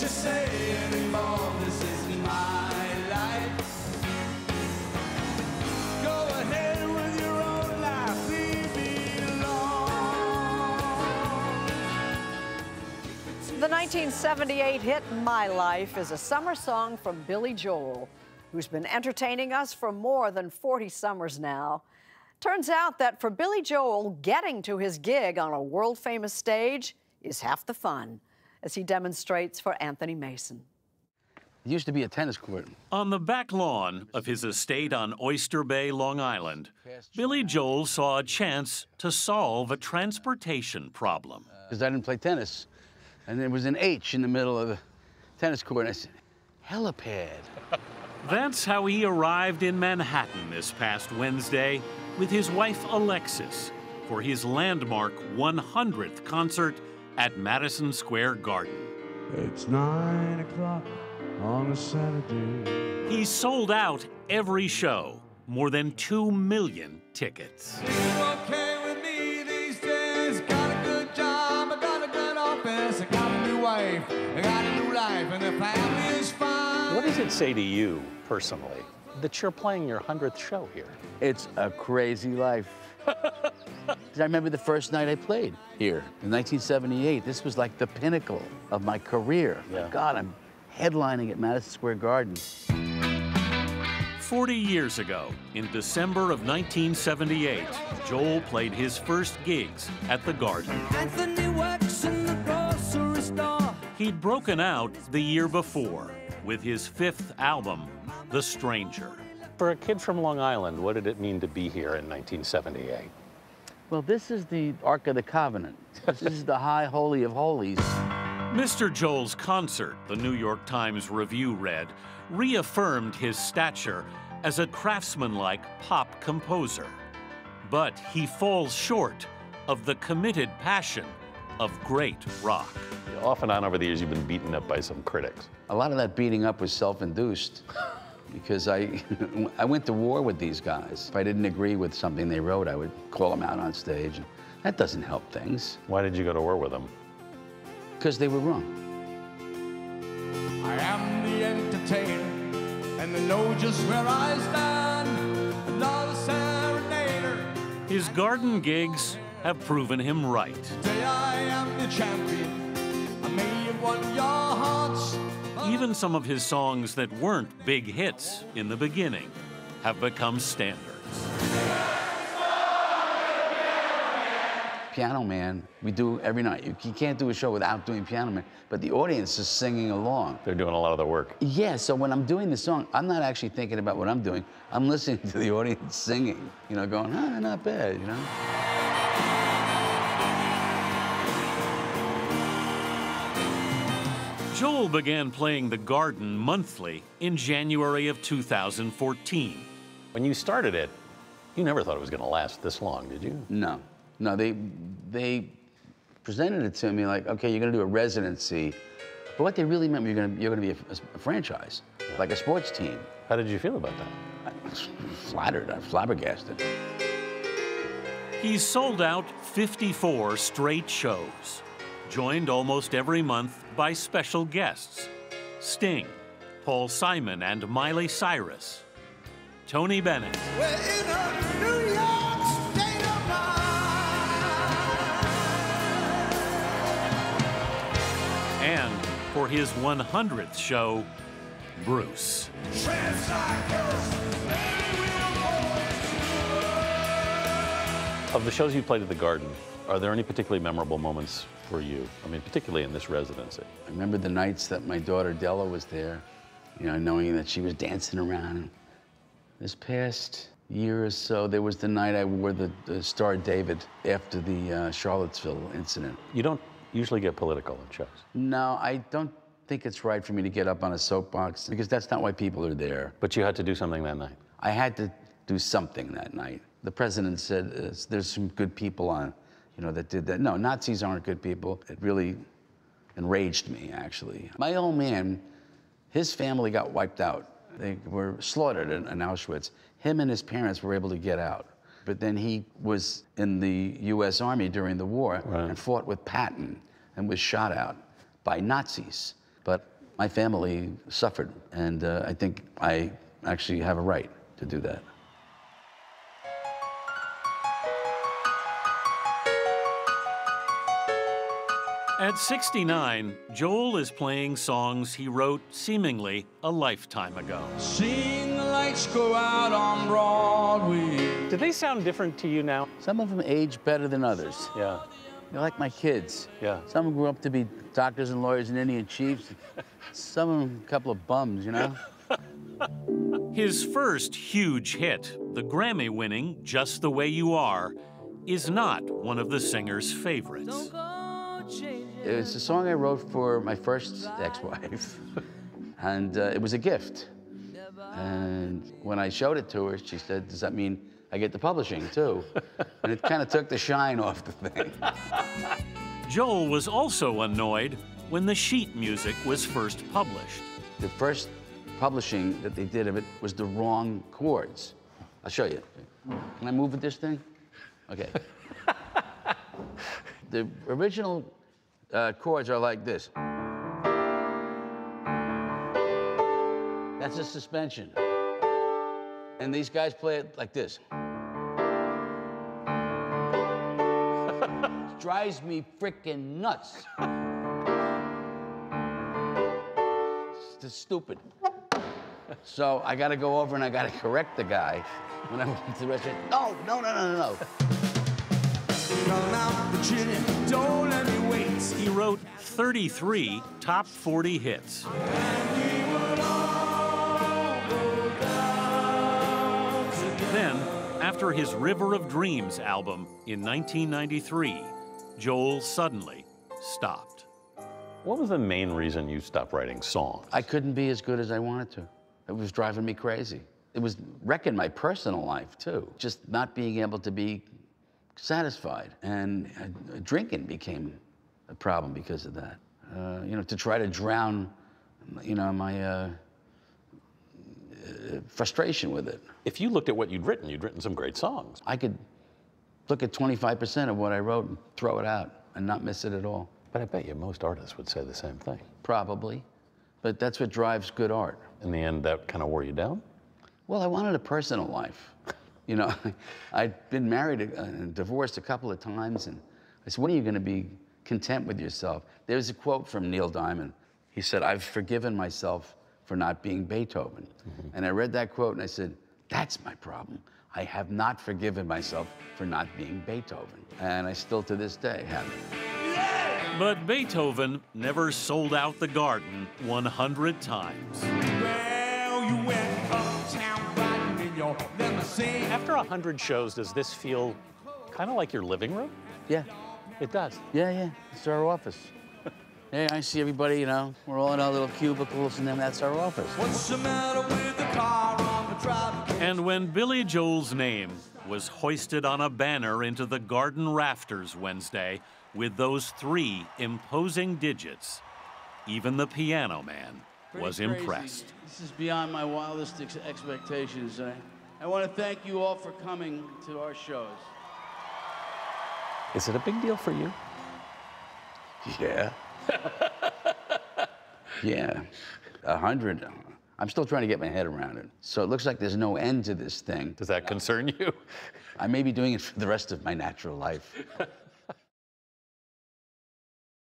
you say anymore, this isn't my life. Go ahead with your own life, leave me alone. The 1978 hit My Life is a summer song from Billy Joel, who's been entertaining us for more than 40 summers now. Turns out that for Billy Joel, getting to his gig on a world-famous stage is half the fun, as he demonstrates for Anthony Mason. It used to be a tennis court. On the back lawn of his estate on Oyster Bay, Long Island, Billy Joel saw a chance to solve a transportation problem. Because I didn't play tennis, and there was an H in the middle of the tennis court, and I said, helipad. That's how he arrived in Manhattan this past Wednesday with his wife Alexis for his landmark 100th concert at Madison Square Garden. It's 9 o'clock on a Saturday. He sold out every show, more than 2 million tickets. You okay with me these days? Got a good job, I got a good office, I got a new wife, I got a new life, and the family is fine. What does it say to you personally that you're playing your 100th show here? It's a crazy life. I remember the first night I played here in 1978. This was like the pinnacle of my career. Yeah. God, I'm headlining at Madison Square Garden. 40 years ago, in December of 1978, Joel played his first gigs at the Garden. Anthony works in the grocery store. He'd broken out the year before with his 5th album, The Stranger. For a kid from Long Island, what did it mean to be here in 1978? Well, this is the Ark of the Covenant. This is the High Holy of Holies. Mr. Joel's concert, the New York Times Review read, reaffirmed his stature as a craftsmanlike pop composer. But he falls short of the committed passion of great rock. Off and on over the years, you've been beaten up by some critics. A lot of that beating up was self-induced because I went to war with these guys. If I didn't agree with something they wrote, I would call them out on stage. That doesn't help things. Why did you go to war with them? Because they were wrong. I am the entertainer, and they know just where I stand. Another serenader. His Garden gigs have proven him right. Today I am the champion. I may have won your hearts. Even some of his songs that weren't big hits in the beginning have become standards. Piano Man, we do every night. You can't do a show without doing Piano Man, but the audience is singing along. They're doing a lot of the work. Yeah, so when I'm doing the song, I'm not actually thinking about what I'm doing. I'm listening to the audience singing, you know, going, ah, not bad, you know? Joel began playing the Garden monthly in January of 2014. When you started it, you never thought it was going to last this long, did you? No. No, they presented it to me like, okay, you're going to do a residency. But what they really meant, you're going to be a franchise, like a sports team. How did you feel about that? I was flattered, I'm flabbergasted. He's sold out 54 straight shows, joined almost every month by special guests: Sting, Paul Simon and Miley Cyrus, Tony Bennett, We're in a New York state of mind. and for his 100th show, Bruce. Of the shows you played at the Garden, are there any particularly memorable moments for you? I mean, particularly in this residency. I remember the nights that my daughter Della was there, you know, knowing that she was dancing around. This past year or so, there was the night I wore the Star of David after the Charlottesville incident. You don't usually get political in shows. No, I don't think it's right for me to get up on a soapbox because that's not why people are there. But you had to do something that night. I had to do something that night. The president said there's some good people on, you know, that did that. No, Nazis aren't good people. It really enraged me, actually. My old man, his family got wiped out. They were slaughtered in Auschwitz. Him and his parents were able to get out. But then he was in the US Army during the war and fought with Patton and was shot out by Nazis. but my family suffered, and I think I actually have a right to do that. At 69, Joel is playing songs he wrote seemingly a lifetime ago. Seeing the lights go out on Broadway. Do they sound different to you now? Some of them age better than others. Yeah. They're like my kids. Yeah. Some of them grew up to be doctors and lawyers and Indian chiefs. Some of them a couple of bums, you know? His first huge hit, the Grammy-winning Just the Way You Are, is not one of the singer's favorites. It's a song I wrote for my first ex-wife, and it was a gift. And when I showed it to her, she said, "Does that mean I get the publishing, too?" And it kind of took the shine off the thing. Joel was also annoyed when the sheet music was first published. The first publishing that they did of it was the wrong chords. I'll show you. Can I move with this thing? Okay. The original chords are like this. That's a suspension. And these guys play it like this. It drives me frickin' nuts. It's stupid. So I gotta go over and I gotta correct the guy. When I went to the restaurant, no. Come out, Virginia, don't let me wait. He wrote 33 top 40 hits. Then, after his River of Dreams album in 1993, Joel suddenly stopped. What was the main reason you stopped writing songs? I couldn't be as good as I wanted to. It was driving me crazy. It was wrecking my personal life, too. Just not being able to be satisfied. And drinking became a problem because of that. You know, to try to drown, you know, my frustration with it. If you looked at what you'd written some great songs. I could look at 25% of what I wrote and throw it out and not miss it at all. But I bet you most artists would say the same thing. Probably. But that's what drives good art. In the end, that kind of wore you down? Well, I wanted a personal life. You know, I'd been married and divorced a couple of times, and I said, when are you going to be content with yourself? There's a quote from Neil Diamond. He said, "I've forgiven myself for not being Beethoven." Mm-hmm. And I read that quote and I said, that's my problem. I have not forgiven myself for not being Beethoven. And I still to this day haven't. But Beethoven never sold out the Garden 100 times. Well, you went uptown riding in your limousine. After 100 shows, does this feel kind of like your living room? Yeah. It does. Yeah. It's our office. Hey, I see everybody, you know, we're all in our little cubicles, and then that's our office. What's the matter with the car on the drive? And when Billy Joel's name was hoisted on a banner into the Garden rafters Wednesday with those 3 imposing digits, even the piano man was impressed. This is beyond my wildest expectations. I want to thank you all for coming to our shows. Is it a big deal for you? Yeah. Yeah. 100. I'm still trying to get my head around it. So it looks like there's no end to this thing. Does that concern you? I may be doing it for the rest of my natural life.